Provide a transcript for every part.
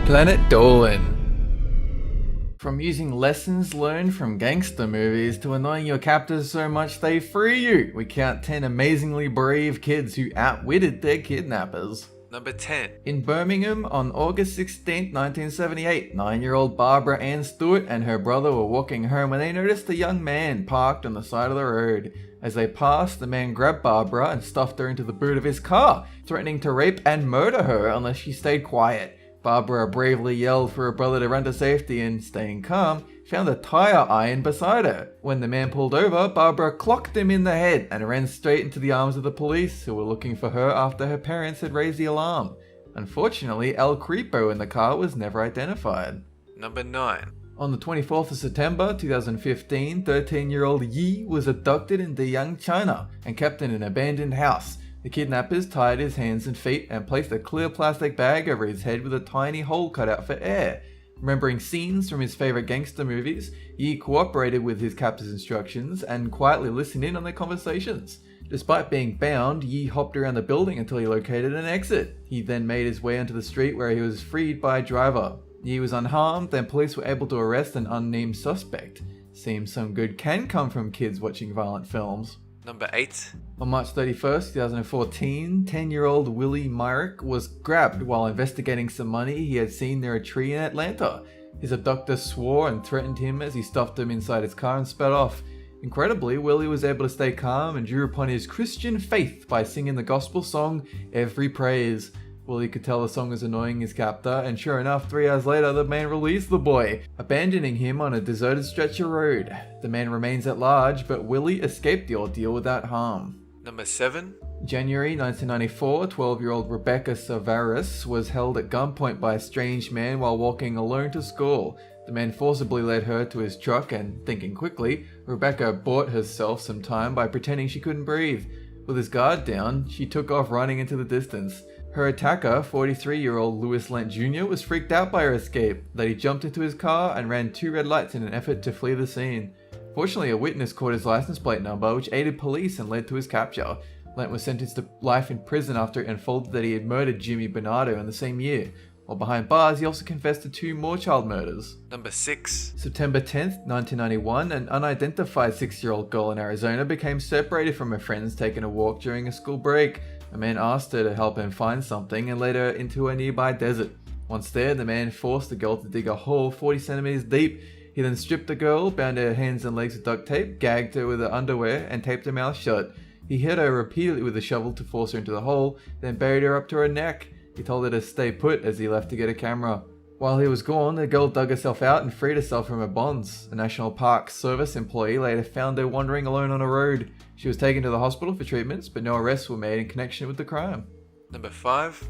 Planet Dolan. From using lessons learned from gangster movies to annoying your captors so much they free you, we count 10 amazingly brave kids who outwitted their kidnappers. Number 10. In Birmingham, on August 16, 1978, 9-year-old Barbara Ann Stewart and her brother were walking home when they noticed a young man parked on the side of the road. As they passed, the man grabbed Barbara and stuffed her into the boot of his car, threatening to rape and murder her unless she stayed quiet. Barbara bravely yelled for her brother to run to safety and, staying calm, found a tire iron beside her. When the man pulled over, Barbara clocked him in the head and ran straight into the arms of the police, who were looking for her after her parents had raised the alarm. Unfortunately, El Creepo in the car was never identified. Number 9. On the 24th of September 2015, 13-year-old Yi was abducted in Deyang, China, and kept in an abandoned house. The kidnappers tied his hands and feet and placed a clear plastic bag over his head with a tiny hole cut out for air. Remembering scenes from his favorite gangster movies, Yi cooperated with his captor's instructions and quietly listened in on their conversations. Despite being bound, Yi hopped around the building until he located an exit. He then made his way onto the street where he was freed by a driver. Yi was unharmed, and police were able to arrest an unnamed suspect. Seems some good can come from kids watching violent films. Number 8. On March 31st, 2014, 10-year-old Willie Myrick was grabbed while investigating some money he had seen near a tree in Atlanta. His abductor swore and threatened him as he stuffed him inside his car and sped off. Incredibly, Willie was able to stay calm and drew upon his Christian faith by singing the gospel song, Every Praise. Willie could tell the song was annoying his captor, and sure enough, 3 hours later, the man released the boy, abandoning him on a deserted stretch of road. The man remains at large, but Willie escaped the ordeal without harm. Number 7. January 1994, 12-year-old Rebecca Savaris was held at gunpoint by a strange man while walking alone to school. The man forcibly led her to his truck and, thinking quickly, Rebecca bought herself some time by pretending she couldn't breathe. With his guard down, she took off running into the distance. Her attacker, 43-year-old Louis Lent Jr., was freaked out by her escape, that he jumped into his car and ran 2 red lights in an effort to flee the scene. Fortunately, a witness caught his license plate number, which aided police and led to his capture. Lent was sentenced to life in prison after it unfolded that he had murdered Jimmy Bernardo in the same year. While behind bars, he also confessed to 2 more child murders. Number 6. September 10th, 1991, an unidentified 6-year-old girl in Arizona became separated from her friends taking a walk during a school break. A man asked her to help him find something and led her into a nearby desert. Once there, the man forced the girl to dig a hole 40 centimeters deep. He then stripped the girl, bound her hands and legs with duct tape, gagged her with her underwear, and taped her mouth shut. He hit her repeatedly with a shovel to force her into the hole, then buried her up to her neck. He told her to stay put as he left to get a camera. While he was gone, the girl dug herself out and freed herself from her bonds. A National Park Service employee later found her wandering alone on a road. She was taken to the hospital for treatments, but no arrests were made in connection with the crime. Number 5.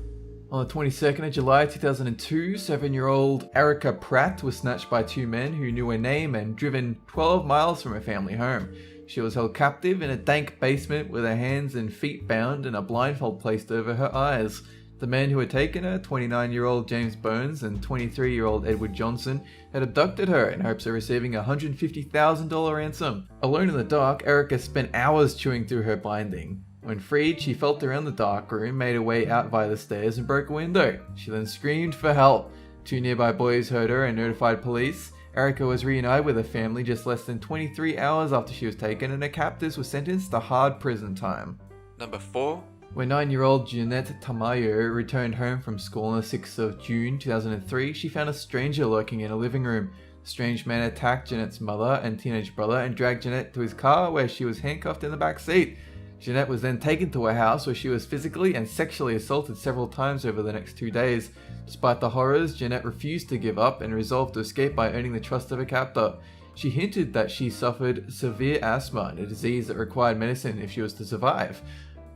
On the 22nd of July 2002, 7-year-old Erica Pratt was snatched by 2 men who knew her name and driven 12 miles from her family home. She was held captive in a dank basement with her hands and feet bound and a blindfold placed over her eyes. The men who had taken her, 29-year-old James Bones and 23-year-old Edward Johnson, had abducted her in hopes of receiving a $150,000 ransom. Alone in the dark, Erica spent hours chewing through her binding. When freed, she felt around the dark room, made her way out via the stairs and broke a window. She then screamed for help. 2 nearby boys heard her and notified police. Erica was reunited with her family just less than 23 hours after she was taken, and her captors were sentenced to hard prison time. Number 4. When 9-year-old Jeanette Tamayo returned home from school on the 6th of June 2003, she found a stranger lurking in a living room. The strange man attacked Jeanette's mother and teenage brother and dragged Jeanette to his car, where she was handcuffed in the back seat. Jeanette was then taken to her house, where she was physically and sexually assaulted several times over the next 2 days. Despite the horrors, Jeanette refused to give up and resolved to escape by earning the trust of her captor. She hinted that she suffered severe asthma, a disease that required medicine if she was to survive.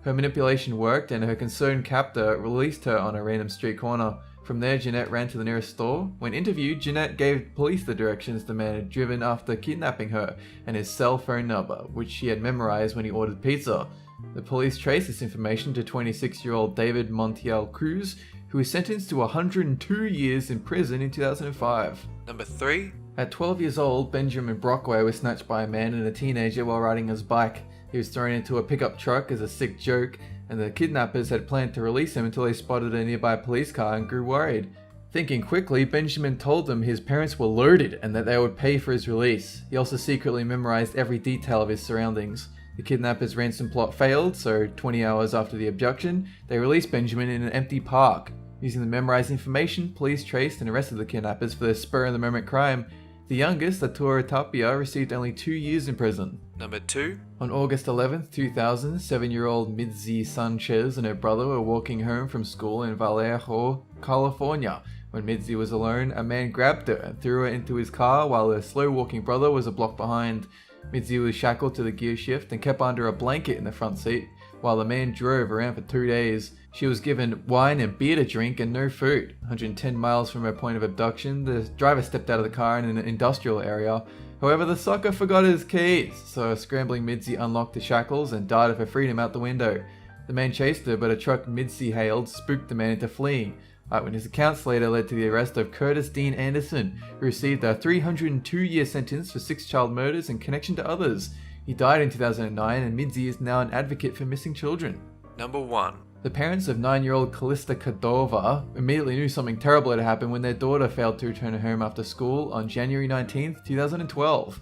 Her manipulation worked, and her concerned captor released her on a random street corner. From there, Jeanette ran to the nearest store. When interviewed, Jeanette gave police the directions the man had driven after kidnapping her and his cell phone number, which she had memorized when he ordered pizza. The police traced this information to 26-year-old David Montiel Cruz, who was sentenced to 102 years in prison in 2005. Number 3. At 12 years old, Benjamin Brockway was snatched by a man and a teenager while riding his bike. He was thrown into a pickup truck as a sick joke, and the kidnappers had planned to release him until they spotted a nearby police car and grew worried. Thinking quickly, Benjamin told them his parents were loaded and that they would pay for his release. He also secretly memorized every detail of his surroundings. The kidnappers' ransom plot failed, so 20 hours after the abduction, they released Benjamin in an empty park. Using the memorized information, police traced and arrested the kidnappers for their spur-of-the-moment crime. The youngest, Arturo Tapia, received only 2 years in prison. Number 2. On August 11, 2000, 7-year-old Mitzi Sanchez and her brother were walking home from school in Vallejo, California. When Mitzi was alone, a man grabbed her and threw her into his car while her slow-walking brother was a block behind. Mitzi was shackled to the gear shift and kept under a blanket in the front seat, while the man drove around for 2 days. She was given wine and beer to drink and no food. 110 miles from her point of abduction, the driver stepped out of the car in an industrial area. However, the sucker forgot his keys, so a scrambling Mitzi unlocked the shackles and darted for freedom out the window. The man chased her, but a truck Mitzi hailed spooked the man into fleeing. Eyewitness accounts later led to the arrest of Curtis Dean Anderson, who received a 302-year sentence for 6 child murders in connection to others. He died in 2009, and Mitzi is now an advocate for missing children. Number 1. The parents of 9-year-old Calista Cordova immediately knew something terrible had happened when their daughter failed to return home after school on January 19, 2012.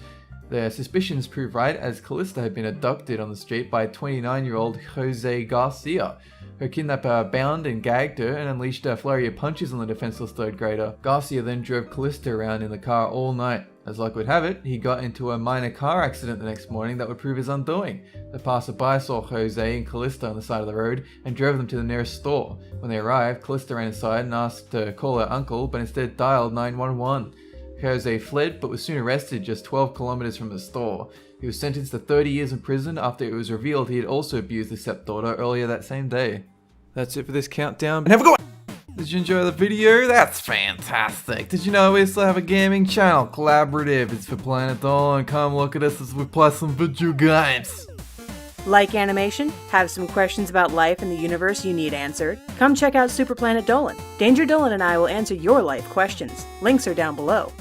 Their suspicions proved right, as Calista had been abducted on the street by 29-year-old Jose Garcia. Her kidnapper bound and gagged her and unleashed a flurry of punches on the defenseless third grader. Garcia then drove Calista around in the car all night. As luck would have it, he got into a minor car accident the next morning that would prove his undoing. The passerby saw Jose and Calista on the side of the road and drove them to the nearest store. When they arrived, Calista ran inside and asked to call her uncle, but instead dialed 911. Jose fled but was soon arrested just 12 kilometers from the store. He was sentenced to 30 years in prison after it was revealed he had also abused his stepdaughter earlier that same day. That's it for this countdown, and have a good one! Did you enjoy the video? That's fantastic! Did you know we also have a gaming channel, Collaborative? It's for Planet Dolan. Come look at us as we play some video games! Like animation? Have some questions about life and the universe you need answered? Come check out Super Planet Dolan. Danger Dolan and I will answer your life questions. Links are down below.